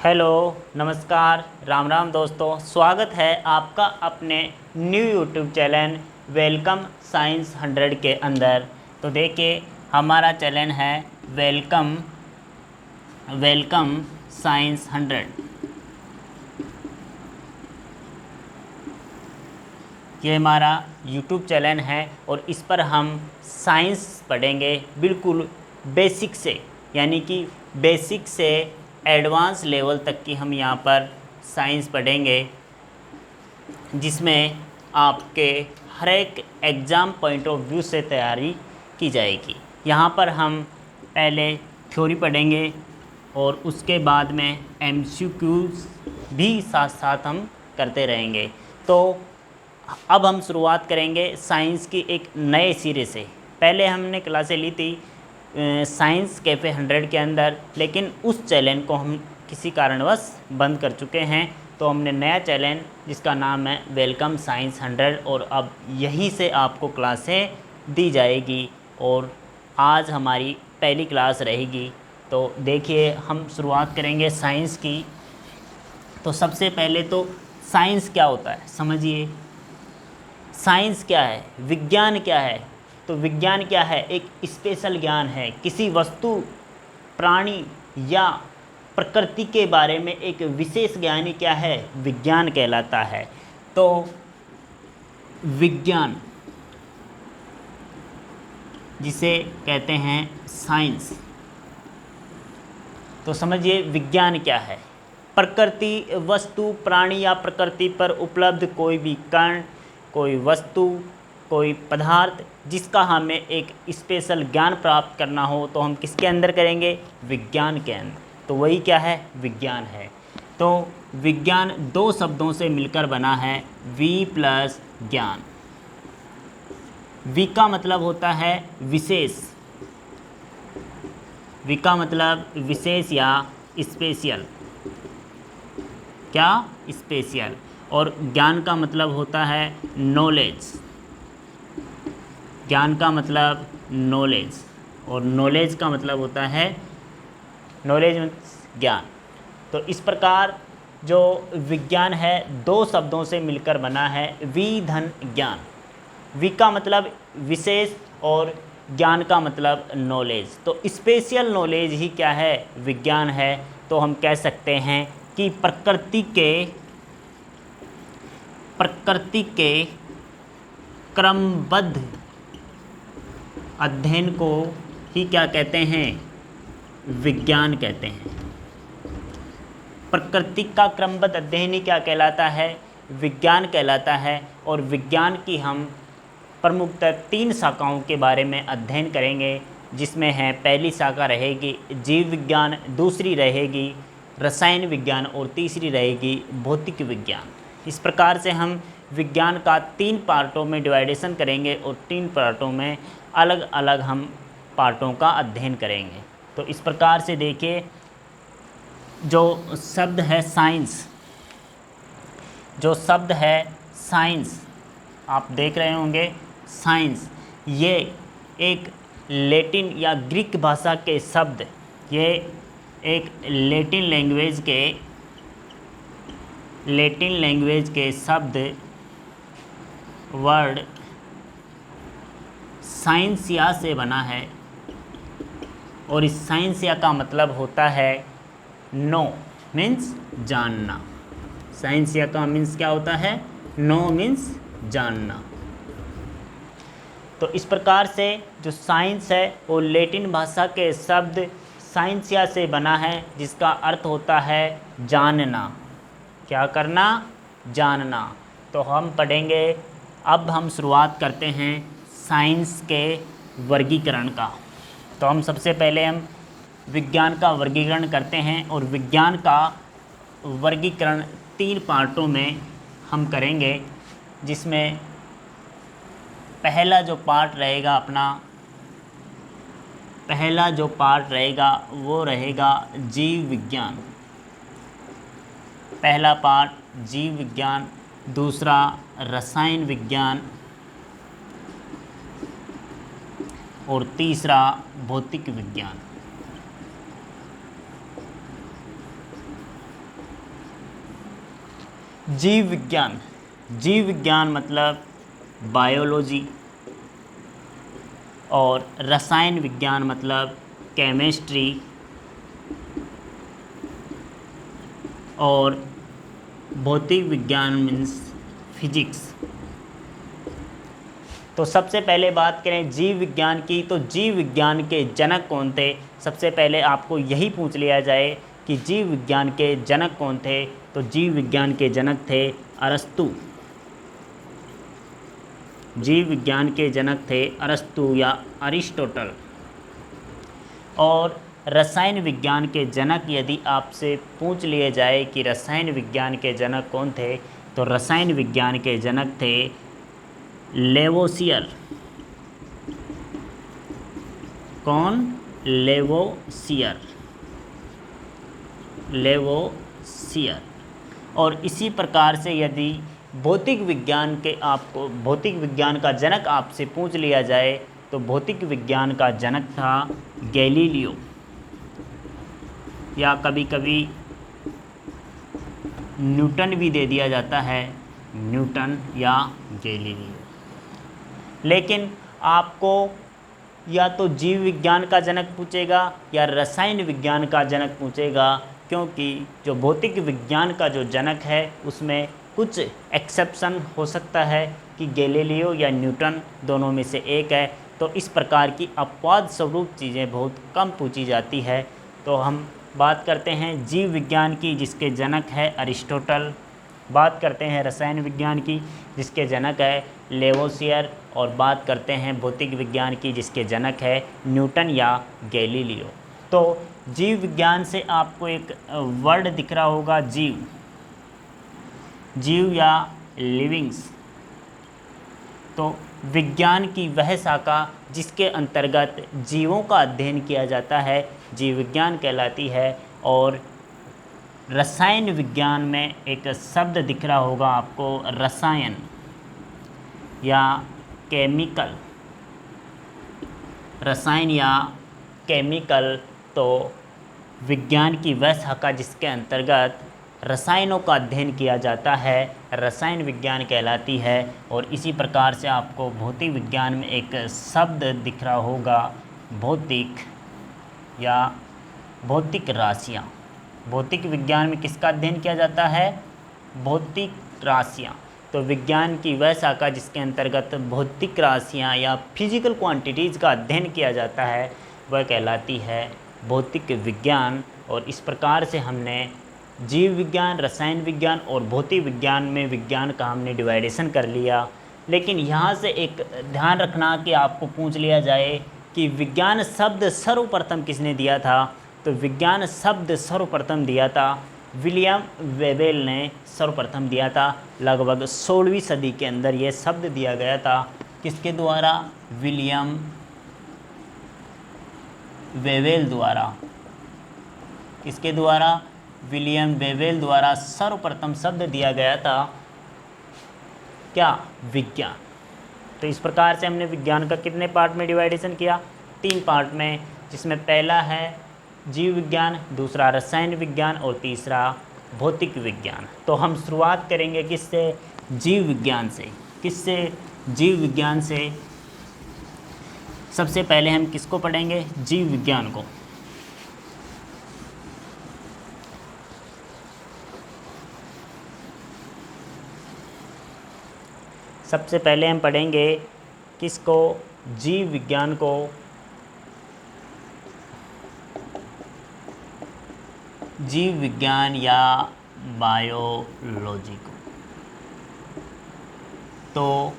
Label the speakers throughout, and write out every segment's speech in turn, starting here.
Speaker 1: Hello, नमस्कार, राम राम दोस्तों। स्वागत है आपका अपने new YouTube channel welcome science 100 के अंदर। तो देखिए, हमारा चैनल है वेलकम साइंस 100। ये हमारा यूट्यूब चैनल है और इस पर हम साइंस पढ़ेंगे बिल्कुल बेसिक से, यानी कि बेसिक से एडवांस लेवल तक की हम यहाँ पर साइंस पढ़ेंगे, जिसमें आपके हर एक एग्ज़ाम पॉइंट ऑफ व्यू से तैयारी की जाएगी। यहाँ पर हम पहले थ्योरी पढ़ेंगे और उसके बाद में एमसीक्यूज़ भी साथ साथ हम करते रहेंगे। तो अब हम शुरुआत करेंगे साइंस की एक नए सिरे से। पहले हमने क्लासें ली थी साइंस कैफ़े 100 के अंदर, लेकिन उस चैनल को हम किसी कारणवश बंद कर चुके हैं। तो हमने नया चैनल जिसका नाम है वेलकम साइंस 100, और अब यहीं से आपको क्लासें दी जाएगी और आज हमारी पहली क्लास रहेगी। तो देखिए, हम शुरुआत करेंगे साइंस की। तो सबसे पहले तो साइंस क्या होता है समझिए। साइंस क्या है, विज्ञान क्या है? तो विज्ञान क्या है? एक स्पेशल ज्ञान है, किसी वस्तु, प्राणी या प्रकृति के बारे में एक विशेष ज्ञान ही क्या है? विज्ञान कहलाता है। तो विज्ञान जिसे कहते हैं साइंस, तो समझिए विज्ञान क्या है। प्रकृति, वस्तु, प्राणी या प्रकृति पर उपलब्ध कोई भी कण, कोई वस्तु, कोई पदार्थ जिसका हमें एक स्पेशल ज्ञान प्राप्त करना हो, तो हम किसके अंदर करेंगे? विज्ञान के अंदर। तो वही क्या है? विज्ञान है। तो विज्ञान दो शब्दों से मिलकर बना है, वी प्लस ज्ञान। वी का मतलब होता है विशेष, वी का मतलब विशेष या स्पेशल, क्या? स्पेशल। और ज्ञान का मतलब होता है नॉलेज, ज्ञान का मतलब नॉलेज, और नॉलेज का मतलब होता है, नॉलेज मीन्स ज्ञान। तो इस प्रकार जो विज्ञान है दो शब्दों से मिलकर बना है, वी धन ज्ञान। वी का मतलब विशेष और ज्ञान का मतलब नॉलेज। तो स्पेशल नॉलेज ही क्या है? विज्ञान है। तो हम कह सकते हैं कि प्रकृति के क्रमबद्ध अध्ययन को ही क्या कहते हैं? विज्ञान कहते हैं। प्रकृति का क्रमबद्ध अध्ययन ही क्या कहलाता है? विज्ञान कहलाता है। और विज्ञान की हम प्रमुखतः 3 शाखाओं के बारे में अध्ययन करेंगे, जिसमें है पहली शाखा रहेगी जीव विज्ञान, दूसरी रहेगी रसायन विज्ञान और तीसरी रहेगी भौतिक विज्ञान। इस प्रकार से हम विज्ञान का 3 पार्टों में डिवाइडेशन करेंगे और 3 पार्टों में अलग अलग हम पार्टों का अध्ययन करेंगे। तो इस प्रकार से देखिए, जो शब्द है साइंस, जो शब्द है साइंस, आप देख रहे होंगे साइंस, ये एक लैटिन या ग्रीक भाषा के शब्द, ये एक लैटिन लैंग्वेज के शब्द वर्ड साइंसिया से बना है। और इस साइंसिया का मतलब होता है नो मीन्स जानना। साइंसिया का मीन्स क्या होता है? नो मीन्स जानना। तो इस प्रकार से जो साइंस है वो लैटिन भाषा के शब्द साइंसिया से बना है, जिसका अर्थ होता है जानना। क्या करना? जानना। तो हम पढ़ेंगे, अब हम शुरुआत करते हैं साइंस के वर्गीकरण का। तो हम सबसे पहले हम विज्ञान का वर्गीकरण करते हैं, और विज्ञान का वर्गीकरण 3 पार्टों में हम करेंगे, जिसमें पहला जो पार्ट रहेगा वो रहेगा जीव विज्ञान। पहला पार्ट जीव विज्ञान, दूसरा रसायन विज्ञान और तीसरा भौतिक विज्ञान। जीव विज्ञान, जीव विज्ञान मतलब बायोलॉजी, और रसायन विज्ञान मतलब केमिस्ट्री, और भौतिक विज्ञान मीन्स फिजिक्स। तो सबसे पहले बात करें जीव विज्ञान की, तो जीव विज्ञान के जनक कौन थे। सबसे पहले आपको यही पूछ लिया जाए कि जीव विज्ञान के जनक कौन थे, तो जीव विज्ञान के जनक थे अरस्तु। जीव विज्ञान के जनक थे अरस्तु या अरिस्टोटल। और रसायन विज्ञान के जनक यदि आपसे पूछ लिए जाए कि रसायन विज्ञान के जनक कौन थे, तो रसायन विज्ञान के जनक थे लेवोसियर। कौन? Lavoisier, Lavoisier. और इसी प्रकार से यदि भौतिक विज्ञान के आपको भौतिक विज्ञान का जनक आपसे पूछ लिया जाए, तो भौतिक विज्ञान का जनक था गैलीलियो, या कभी कभी न्यूटन भी दे दिया जाता है, न्यूटन या गैलीलियो। लेकिन आपको या तो जीव विज्ञान का जनक पूछेगा या रसायन विज्ञान का जनक पूछेगा, क्योंकि जो भौतिक विज्ञान का जो जनक है उसमें कुछ एक्सेप्शन हो सकता है कि गैलीलियो या न्यूटन दोनों में से एक है। तो इस प्रकार की अपवाद स्वरूप चीज़ें बहुत कम पूछी जाती है। तो हम बात करते हैं जीव विज्ञान की, जिसके जनक है अरिस्टोटल। बात करते हैं रसायन विज्ञान की, जिसके जनक है लेवोसियर। और बात करते हैं भौतिक विज्ञान की, जिसके जनक है न्यूटन या गैलीलियो। तो जीव विज्ञान से आपको एक वर्ड दिख रहा होगा, जीव, जीव या लिविंग्स। तो विज्ञान की वह शाखा जिसके अंतर्गत जीवों का अध्ययन किया जाता है, जीव विज्ञान कहलाती है। और रसायन विज्ञान में एक शब्द दिख रहा होगा आपको, रसायन या केमिकल, रसायन या केमिकल। तो विज्ञान की वह शाखा जिसके अंतर्गत रसायनों का अध्ययन किया जाता है, रसायन विज्ञान कहलाती है। और इसी प्रकार से आपको भौतिक विज्ञान में एक शब्द दिख रहा होगा, भौतिक या भौतिक राशियाँ। भौतिक विज्ञान में किसका अध्ययन किया जाता है? भौतिक राशियाँ। तो विज्ञान की वह शाखा जिसके अंतर्गत भौतिक राशियाँ या फिजिकल क्वांटिटीज़ का अध्ययन किया जाता है, वह कहलाती है भौतिक विज्ञान। और इस प्रकार से हमने जीव विज्ञान, रसायन विज्ञान और भौतिक विज्ञान में विज्ञान का हमने डिवाइडेशन कर लिया। लेकिन यहाँ से एक ध्यान रखना कि आपको पूछ लिया जाए कि विज्ञान शब्द सर्वप्रथम किसने दिया था, तो विज्ञान शब्द सर्वप्रथम दिया था विलियम वेबेल ने सर्वप्रथम दिया था। लगभग 16वीं सदी के अंदर यह शब्द दिया गया था। किसके द्वारा? विलियम वेबेल द्वारा। किसके द्वारा? विलियम वेबेल द्वारा सर्वप्रथम शब्द दिया गया था, क्या? विज्ञान। तो इस प्रकार से हमने विज्ञान का कितने पार्ट में डिवाइडेशन किया? 3 पार्ट में, जिसमें पहला है जीव विज्ञान, दूसरा रसायन विज्ञान और तीसरा भौतिक विज्ञान। तो हम शुरुआत करेंगे किससे? जीव विज्ञान से। किससे? जीव विज्ञान से। सबसे पहले हम किसको पढ़ेंगे? जीव विज्ञान को। सबसे पहले हम पढ़ेंगे किसको? जीव विज्ञान को। जीव विज्ञान या बायोलॉजी को। तो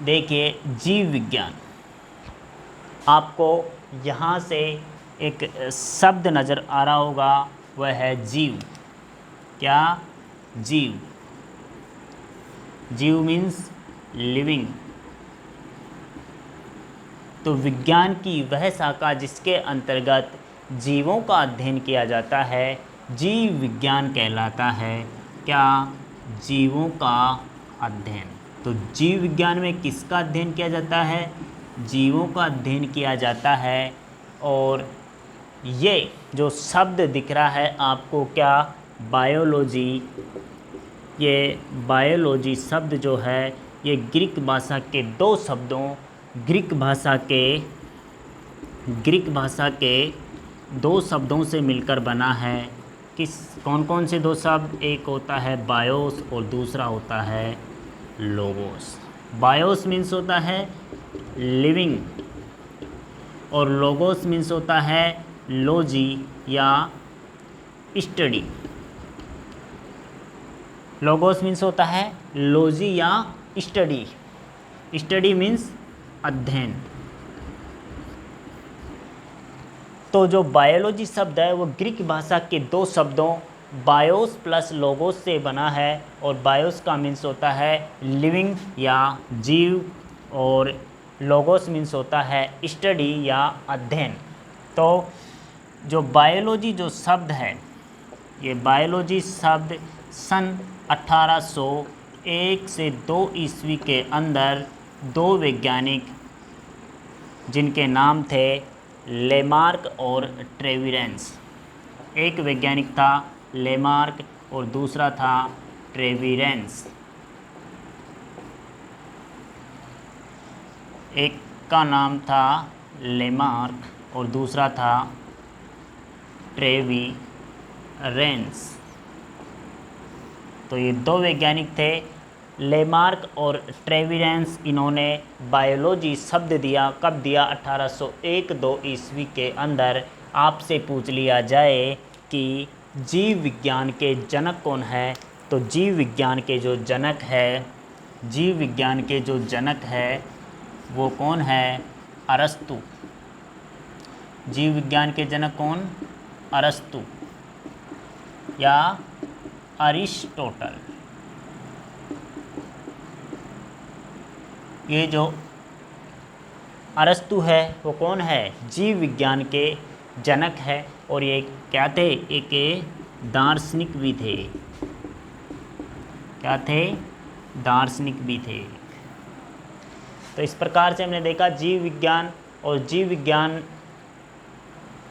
Speaker 1: देखिए, जीव विज्ञान, आपको यहाँ से एक शब्द नज़र आ रहा होगा, वह है जीव। क्या? जीव। जीव मीन्स लिविंग। तो विज्ञान की वह शाखा जिसके अंतर्गत जीवों का अध्ययन किया जाता है, जीव विज्ञान कहलाता है। क्या? जीवों का अध्ययन। तो जीव विज्ञान में किसका अध्ययन किया जाता है? जीवों का अध्ययन किया जाता है। और ये जो शब्द दिख रहा है आपको, क्या? बायोलॉजी ये बायोलॉजी शब्द जो है ये ग्रीक भाषा के दो शब्दों ग्रीक भाषा के दो शब्दों से मिलकर बना है। कौन कौन से दो शब्द? एक होता है बायोस और दूसरा होता है लोगोस। बायोस मीन्स होता है लिविंग और लोगोस मीन्स होता है लॉजी या स्टडी। लोगोस मीन्स होता है लॉजी या स्टडी। स्टडी मीन्स अध्ययन। तो जो बायोलॉजी शब्द है वो ग्रीक भाषा के दो शब्दों बायोस प्लस लोगोस से बना है और बायोस का मीन्स होता है लिविंग या जीव और लोगोस मीन्स होता है स्टडी या अध्ययन। तो जो बायोलॉजी जो शब्द है ये बायोलॉजी शब्द सन 1801 से 2 ईस्वी के अंदर दो वैज्ञानिक जिनके नाम थे लेमार्क और ट्रेविरेंस। एक वैज्ञानिक था लेमार्क और दूसरा था ट्रेविरेंस। एक का नाम था लेमार्क और दूसरा था ट्रेविरेंस। तो ये दो वैज्ञानिक थे लेमार्क और ट्रेविरेंस। इन्होंने बायोलॉजी शब्द दिया। कब दिया? 1801-2 ईस्वी के अंदर। आपसे पूछ लिया जाए कि जीव विज्ञान के जनक कौन है, तो जीव विज्ञान के जो जनक है वो कौन है? अरस्तु। जीव विज्ञान के जनक कौन? अरस्तु या अरिस्टोटल। ये जो अरस्तु है वो कौन है? जीव विज्ञान के जनक है और ये क्या थे? एक दार्शनिक भी थे। क्या थे? दार्शनिक भी थे। तो इस प्रकार से हमने देखा जीव विज्ञान और जीव विज्ञान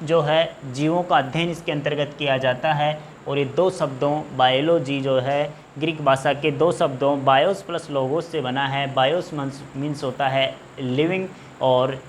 Speaker 1: जो है जीवों का अध्ययन इसके अंतर्गत किया जाता है। और ये दो शब्दों बायोलॉजी जो है ग्रीक भाषा के दो शब्दों बायोस प्लस लोगोस से बना है। बायोस मीन्स होता है लिविंग और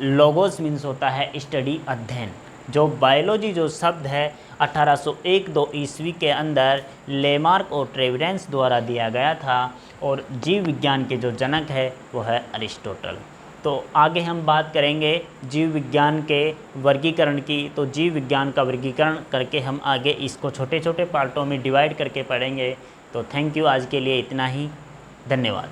Speaker 1: लोगोस मीन्स होता है स्टडी अध्ययन। जो बायोलॉजी जो शब्द है 1801-2 ईस्वी के अंदर लेमार्क और ट्रेविरेंस द्वारा दिया गया था और जीव विज्ञान के जो जनक है वो है अरिस्टोटल। तो आगे हम बात करेंगे जीव विज्ञान के वर्गीकरण की। तो जीव विज्ञान का वर्गीकरण करके हम आगे इसको छोटे छोटे पार्टों में डिवाइड करके पढ़ेंगे। तो थैंक यू, आज के लिए इतना ही। धन्यवाद।